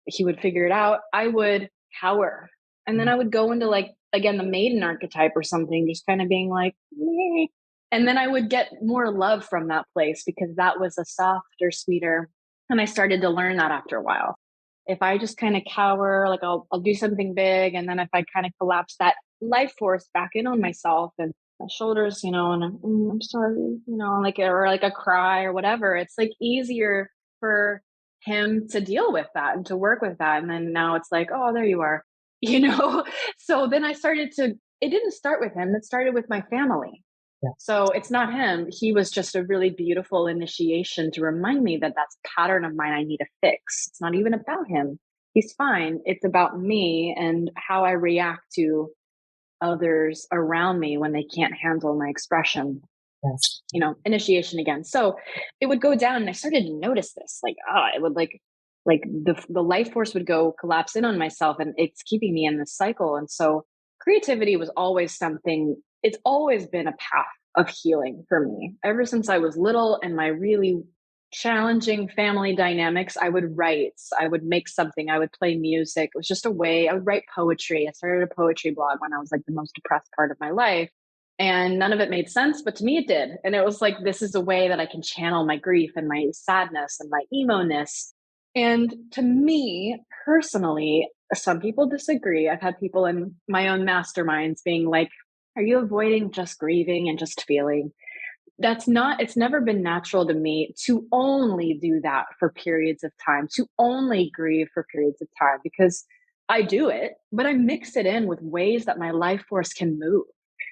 Speaker 2: he would figure it out. I would cower. And then I would go into, like, again, the maiden archetype or something, just kind of being like, "Meh." And then I would get more love from that place because that was a softer, sweeter, and I started to learn that after a while. If I just kind of cower, like I'll do something big, and then if I kind of collapse that life force back in on myself and my shoulders, and I'm sorry, like, or like a cry or whatever, it's like easier for him to deal with that and to work with that. And then now it's like, oh, there you are, you know. So then I started to. It didn't start with him. It started with my family.
Speaker 1: Yeah.
Speaker 2: So it's not him. He was just a really beautiful initiation to remind me that that's a pattern of mine I need to fix. It's not even about him. he's fine. It's about me and how I react to others around me when they can't handle my expression.
Speaker 1: Yes.
Speaker 2: Initiation again. So it would go down, and I started to notice this. Like, it would like the life force would go collapse in on myself, and it's keeping me in this cycle. And so creativity was always something. It's always been a path of healing for me ever since I was little. And my really challenging family dynamics, I would write, I would make something, I would play music. It was just a way. I would write poetry. I started a poetry blog when I was like the most depressed part of my life, and none of it made sense, but to me it did. And it was like, this is a way that I can channel my grief and my sadness and my emo-ness. And to me personally, some people disagree. I've had people in my own masterminds being like, are you avoiding just grieving and just feeling? That's not, it's never been natural to me to only do that for periods of time, to only grieve for periods of time, because I do it, but I mix it in with ways that my life force can move.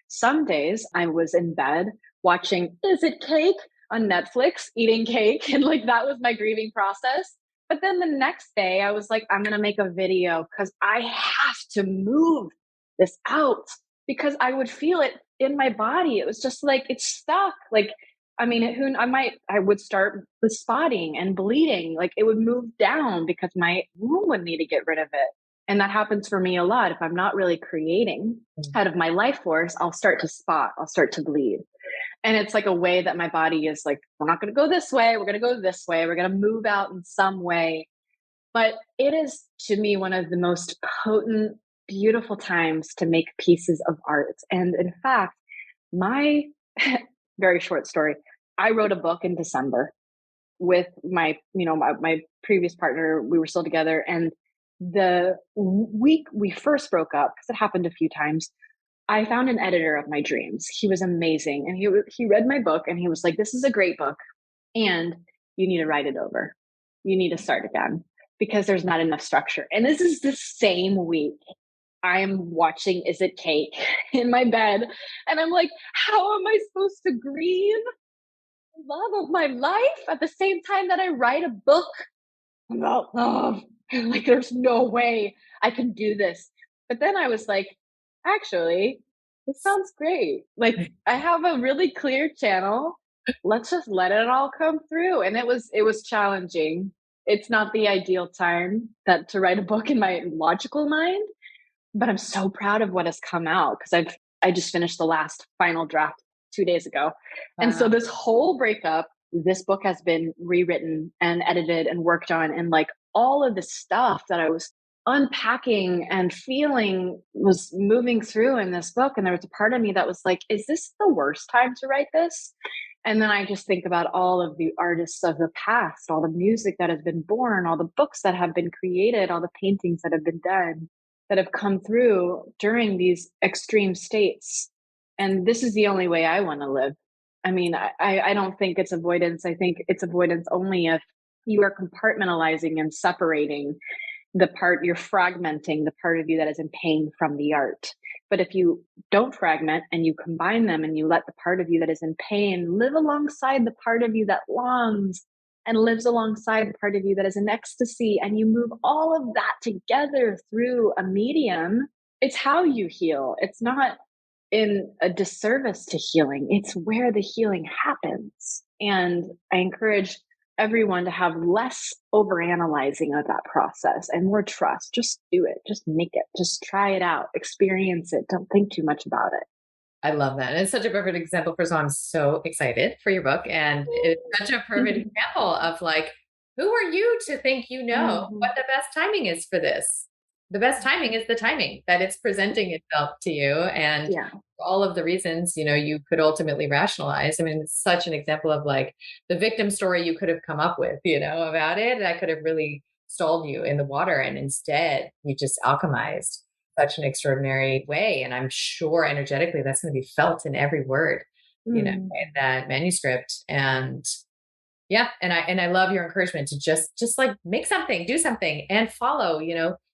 Speaker 2: Some days I was in bed watching Is It Cake on Netflix, eating cake, and like that was my grieving process. But then the next day I was like, I'm going to make a video because I have to move this out, because I would feel it in my body. It was just like it's stuck. Like, I mean, I would start the spotting and bleeding. Like it would move down because my womb would need to get rid of it. And that happens for me a lot. If I'm not really creating out of my life force, I'll start to spot, I'll start to bleed. And it's like a way that my body is like, we're not going to go this way. We're going to go this way. We're going to move out in some way. But it is, to me, one of the most potent, beautiful times to make pieces of art. And in fact, my very short story, I wrote a book in December with my previous partner. We were still together. And the week we first broke up, because it happened a few times, I found an editor of my dreams. He was amazing. And he read my book and he was like, this is a great book. And you need to write it over. You need to start again because there's not enough structure. And this is the same week I'm watching Is It Cake in my bed. And I'm like, how am I supposed to grieve the love of my life at the same time that I write a book about love? Like, there's no way I can do this. But then I was like, actually, this sounds great. Like, I have a really clear channel. Let's just let it all come through. And it was challenging. It's not the ideal time that to write a book in my logical mind, but I'm so proud of what has come out because I just finished the last final draft 2 days ago. And so
Speaker 1: Wow.
Speaker 2: this whole breakup, this book has been rewritten and edited and worked on, and like all of the stuff that I was unpacking and feeling was moving through in this book. And there was a part of me that was like, is this the worst time to write this? And then I just think about all of the artists of the past, all the music that has been born, all the books that have been created, all the paintings that have been done, that have come through during these extreme states. And this is the only way I want to live. I mean, I don't think it's avoidance. I think it's avoidance only if you are compartmentalizing and separating the part, you're fragmenting the part of you that is in pain from the art. But if you don't fragment and you combine them and you let the part of you that is in pain live alongside the part of you that longs and lives alongside the part of you that is in ecstasy, and you move all of that together through a medium, it's how you heal. It's not in a disservice to healing, it's where the healing happens. And I encourage everyone to have less overanalyzing of that process and more trust. Just do it, just make it, just try it out, experience it. Don't think too much about it.
Speaker 1: I love that. And it's such a perfect example. First of all, I'm so excited for your book. And it's such a perfect example of like, who are you to think you know what
Speaker 2: Mhm.
Speaker 1: the best timing is for this? The best timing is the timing that it's presenting itself to you. And
Speaker 2: Yeah.
Speaker 1: for all of the reasons, you could ultimately rationalize. I mean, it's such an example of like the victim story you could have come up with, about it. That could have really stalled you in the water. And instead, you just alchemized such an extraordinary way. And I'm sure energetically that's going to be felt in every word,
Speaker 2: Mm.
Speaker 1: in that manuscript. And yeah, and I love your encouragement to just like make something, do something and follow,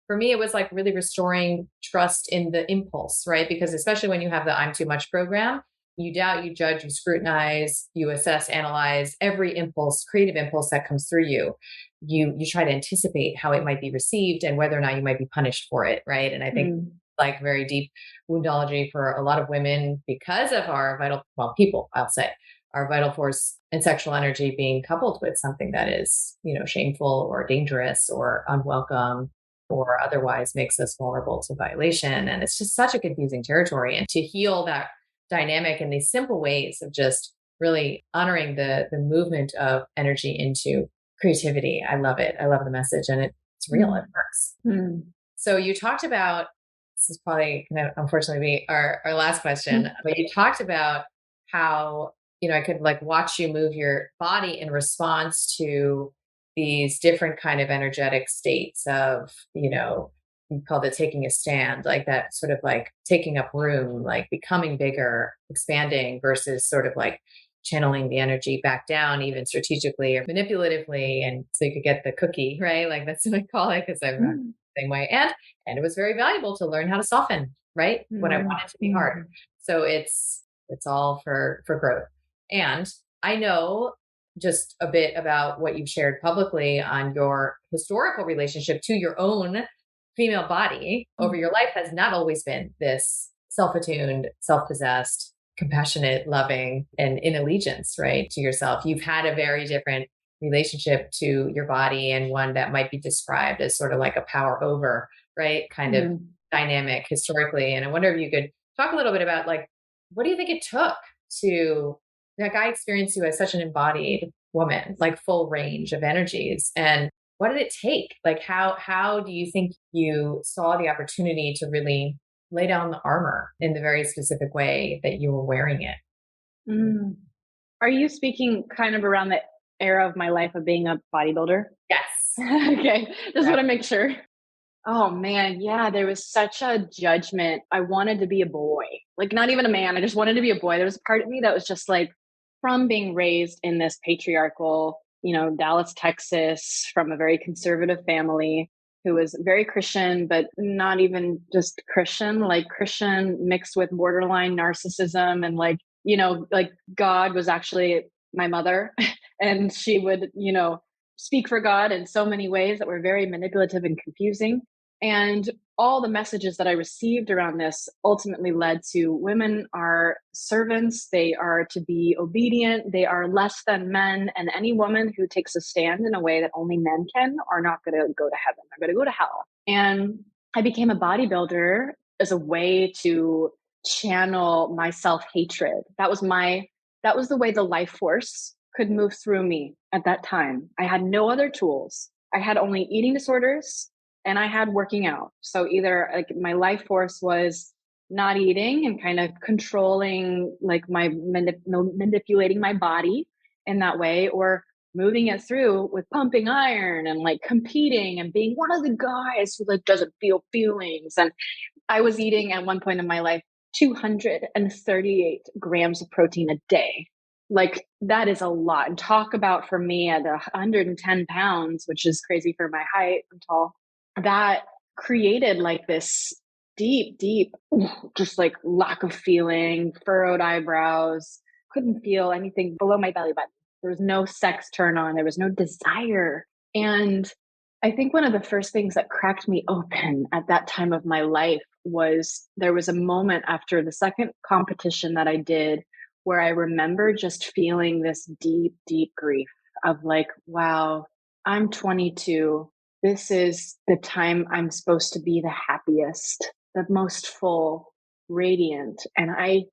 Speaker 1: For me, it was like really restoring trust in the impulse, right? Because especially when you have the I'm too much program, you doubt, you judge, you scrutinize, you assess, analyze every impulse, creative impulse that comes through you. You try to anticipate how it might be received and whether or not you might be punished for it, right? And I think
Speaker 2: Mm.
Speaker 1: like very deep woundology for a lot of women because of our vital, well, people, I'll say, our vital force and sexual energy being coupled with something that is, shameful or dangerous or unwelcome or otherwise makes us vulnerable to violation. And it's just such a confusing territory. And to heal that dynamic in these simple ways of just really honoring the movement of energy into creativity. I love it. I love the message and it's real. It
Speaker 2: Mm.
Speaker 1: works.
Speaker 2: Mm.
Speaker 1: So you talked about, this is probably going to unfortunately be our last question, but you talked about how, I could like watch you move your body in response to these different kind of energetic states of, you called it taking a stand, like that sort of like taking up room, like becoming bigger, expanding versus sort of like channeling the energy back down, even strategically or manipulatively. And so you could get the cookie, right? Like that's what I call it because I'm
Speaker 2: Mm.
Speaker 1: the same way. And it was very valuable to learn how to soften, right? When I want
Speaker 2: Mm.
Speaker 1: it to be hard.
Speaker 2: Mm.
Speaker 1: So it's all for growth. And I know just a bit about what you've shared publicly on your historical relationship to your own female body over
Speaker 2: Mm.
Speaker 1: your life has not always been this self-attuned, self-possessed, compassionate, loving, and in allegiance, right, to yourself. You've had a very different relationship to your body and one that might be described as sort of like a power over, right, kind of
Speaker 2: Mm.
Speaker 1: dynamic historically. And I wonder if you could talk a little bit about like, what do you think it took to, like, I experienced you as such an embodied woman, like full range of energies. And what did it take? Like, how do you think you saw the opportunity to really lay down the armor in the very specific way that you were wearing it?
Speaker 2: Mm. Are you speaking kind of around the era of my life of being a bodybuilder?
Speaker 1: Yes.
Speaker 2: Okay, just want
Speaker 1: Correct.
Speaker 2: to make sure. Oh man, yeah, there was such a judgment. I wanted to be a boy, like not even a man. I just wanted to be a boy. There was a part of me that was just like, from being raised in this patriarchal, Dallas, Texas, from a very conservative family who was very Christian, but not even just Christian, like Christian mixed with borderline narcissism and like God was actually my mother and she would, speak for God in so many ways that were very manipulative and confusing. And all the messages that I received around this ultimately led to women are servants, they are to be obedient, they are less than men, and any woman who takes a stand in a way that only men can are not going to go to heaven, they're going to go to hell. And I became a bodybuilder as a way to channel my self-hatred. That was the way the life force could move through me at that time. I had no other tools. I had only eating disorders and I had working out. So either like my life force was not eating and kind of controlling like my manipulating my body in that way, or moving it through with pumping iron and like competing and being one of the guys who like doesn't feel feelings. And I was eating at one point in my life 238 grams of protein a day. Like that is a lot. And talk about for me at 110 pounds, which is crazy for my height, I'm tall, that created like this deep, just like lack of feeling, furrowed eyebrows, couldn't feel anything below my belly button. There was no sex turn on, there was no desire. And I think one of the first things that cracked me open at that time of my life was there was a moment after the second competition that I did where I remember just feeling this deep grief of like, wow, I'm 22. This is the time I'm supposed to be the happiest, the most full, radiant. And I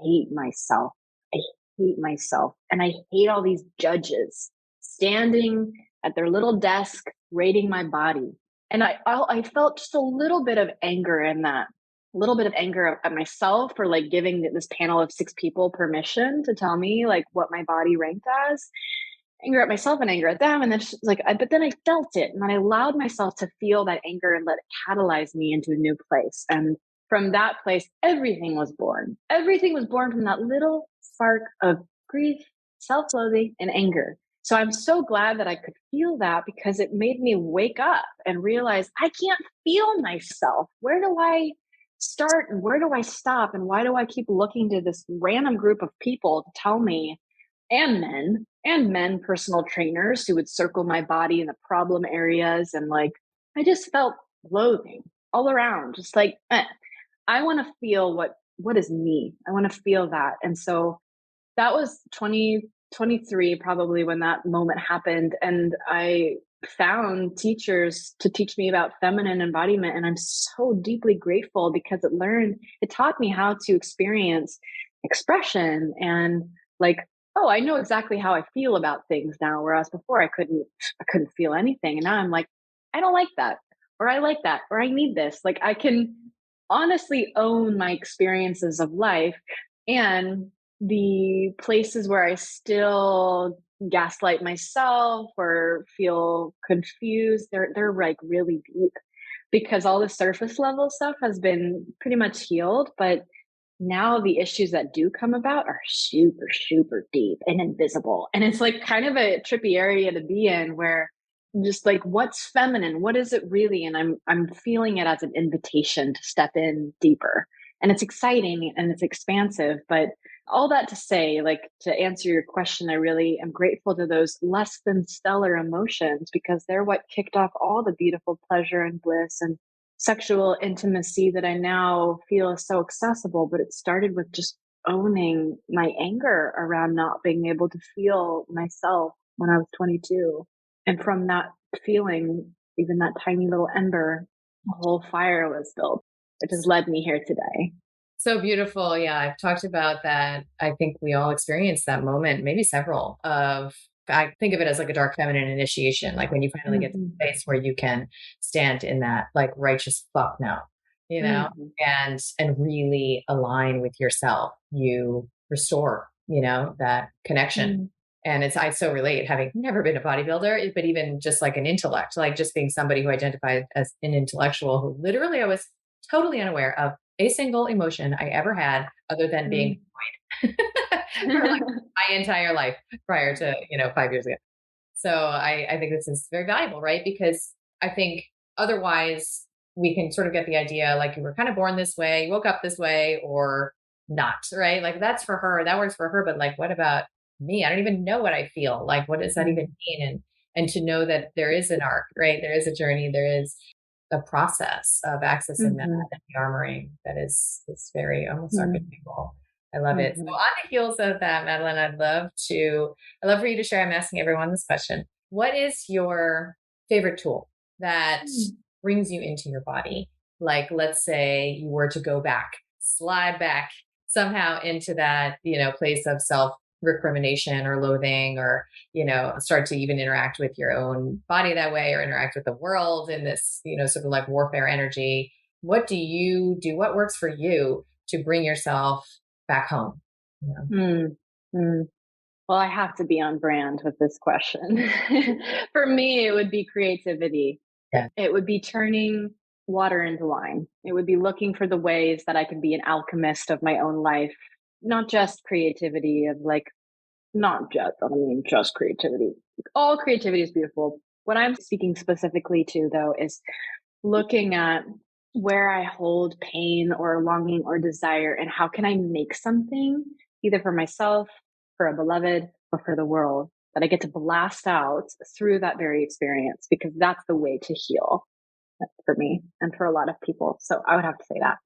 Speaker 2: hate myself. I hate myself. And I hate all these judges standing at their little desk rating my body. And I felt just a little bit of anger in that, a little bit of anger at myself for like giving this panel of six people permission to tell me like what my body ranked as, anger at myself and anger at them. And then just like, but then I felt it and then I allowed myself to feel that anger and let it catalyze me into a new place. And from that place, everything was born. Everything was born from that little spark of grief, self-loathing, and anger. So I'm so glad that I could feel that because it made me wake up and realize I can't feel myself. Where do I start and where do I stop? And why do I keep looking to this random group of people to tell me, and men personal trainers who would circle my body in the problem areas. And like, I just felt loathing all around, just like, I want to feel what is me. I want to feel that. And so that was 2023 probably when that moment happened. And I found teachers to teach me about feminine embodiment. And I'm so deeply grateful because it taught me how to experience expression and like, oh, I know exactly how I feel about things now. Whereas before I couldn't feel anything. And now I'm like, I don't like that, or I like that, or I need this. Like I can honestly own my experiences of life, and the places where I still gaslight myself or feel confused, they're like really deep, because all the surface level stuff has been pretty much healed, but now the issues that do come about are super, super deep and invisible. And it's like kind of a trippy area to be in, where just like, what's feminine? What is it really? And I'm feeling it as an invitation to step in deeper. And it's exciting and it's expansive. But all that to say, like, to answer your question, I really am grateful to those less than stellar emotions, because they're what kicked off all the beautiful pleasure and bliss and sexual intimacy that I now feel is so accessible. But it started with just owning my anger around not being able to feel myself when I was 22. And from that feeling, even that tiny little ember, a whole fire was built, which has led me here today.
Speaker 1: So beautiful. Yeah, I've talked about that. I think we all experience that moment, maybe several of, I think of it as like a dark feminine initiation, like when you finally get to
Speaker 2: Mm-hmm.
Speaker 1: the place where you can stand in that like righteous fuck no, you know,
Speaker 2: Mm-hmm.
Speaker 1: and really align with yourself. You restore, that connection.
Speaker 2: Mm-hmm.
Speaker 1: And I so relate, having never been a bodybuilder, but even just like an intellect, like just being somebody who identified as an intellectual, who literally I was totally unaware of a single emotion I ever had other than being annoyed for like my entire life prior to, 5 years ago. So I think this is very valuable, right? Because I think otherwise we can sort of get the idea like you were kind of born this way, you woke up this way, or not, right? Like that's for her, that works for her. But like, what about me? I don't even know what I feel. Like, what does that even mean? And to know that there is an arc, right? There is a journey, there is a process of accessing that
Speaker 2: Mm-hmm.
Speaker 1: and the armoring that is very almost
Speaker 2: Mm-hmm.
Speaker 1: archetypal. I love it. So
Speaker 2: Mm-hmm.
Speaker 1: on the heels of that, Madeline, I'd love for you to share. I'm asking everyone this question. What is your favorite tool that brings you into your body? Like, let's say you were to go back, slide back somehow into that, place of self recrimination or loathing, or, start to even interact with your own body that way, or interact with the world in this, sort of like warfare energy. What do you do? What works for you to bring yourself back home? Yeah.
Speaker 2: Mm-hmm. Well, I have to be on brand with this question. For me, it would be creativity.
Speaker 1: Yeah.
Speaker 2: It would be turning water into wine. It would be looking for the ways that I can be an alchemist of my own life, not just creativity of like, not just, I don't mean just creativity. All creativity is beautiful. What I'm speaking specifically to, though, is looking at where I hold pain or longing or desire, and how can I make something either for myself, for a beloved, or for the world, that I get to blast out through that very experience, because that's the way to heal for me and for a lot of people. So I would have to say that.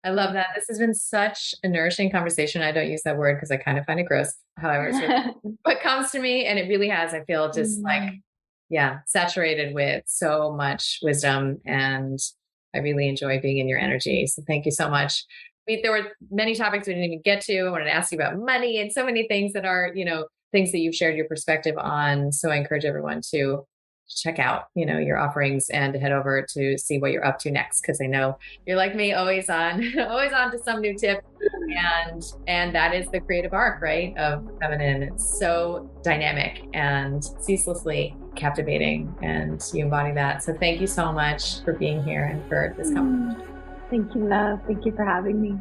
Speaker 1: I love that. This has been such a nourishing conversation. I don't use that word because I kind of find it gross. However, it's really what comes to me. And it really has, I feel just like, yeah, saturated with so much wisdom. And I really enjoy being in your energy. So thank you so much. There were many topics we didn't even get to. I wanted to ask you about money and so many things that are, things that you've shared your perspective on. So I encourage everyone to check out, your offerings and to head over to see what you're up to next. Cause I know you're like me, always on, always on to some new tip. And that is the creative arc, right, of feminine. It's so dynamic and ceaselessly captivating, and you embody that. So thank you so much for being here and for this conversation.
Speaker 2: Thank you, love. Thank you for having me.